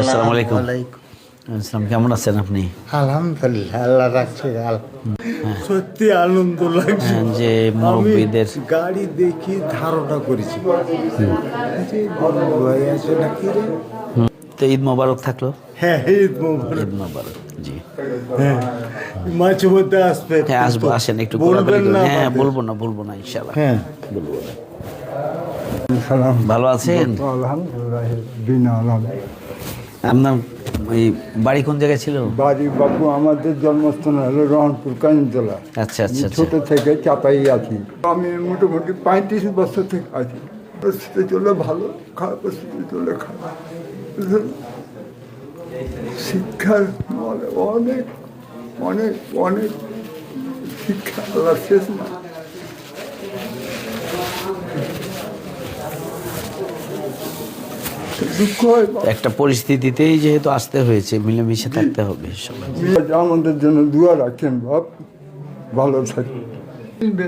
আসসালামু আলাইকুম। আসসালাম, কেমন আছেন আপনি? আলহামদুলিল্লাহ, আল্লাহ রাখছে। সত্যি আনন্দ লাগছে যে মুরব্বীদের গাড়ি দেখি ধারণা করেছি ভাই আছে নাকি রে। তো ঈদ মোবারক থাকলো। হ্যাঁ, ঈদ মোবারক। ঈদ মোবারক। জি হ্যাঁ, মাঝে মধ্যে আসবে। হ্যাঁ, আসবো, আসেন একটু বলবেন ঘোরাঘুরি করুন। না হ্যাঁ, আমাদের? বলবো না ইনশাআল্লাহ। হ্যাঁ, বলবো না। সালাম। ভালো আছেন? আলহামদুলিল্লাহ, বিনা আপনার এই বাড়ি কোন জায়গায় ছিল? বাড়ি বাবু আমাদের জন্মস্থান হলো রহনপুর কাঞ্জলা। আচ্ছা আচ্ছা আচ্ছা। ছোট থেকে চাপাই আছি। আমি মোটামুটি 35 বছর থেকে আছি। পরিস্থিতি চলে ভালো, খারাপ পরিস্থিতি চলে খারাপ। শিক্ষার অনেক অনেক অনেক শিক্ষা আল্লাহ শেষ না। দুঃখ হয় একটা পরিস্থিতিতেই যেহেতু আসতে হয়েছে, মিলেমিশে থাকতে হবে সবাই। আমাদের জন্য দোয়া রাখেন বাপ, ভালো থাকবে।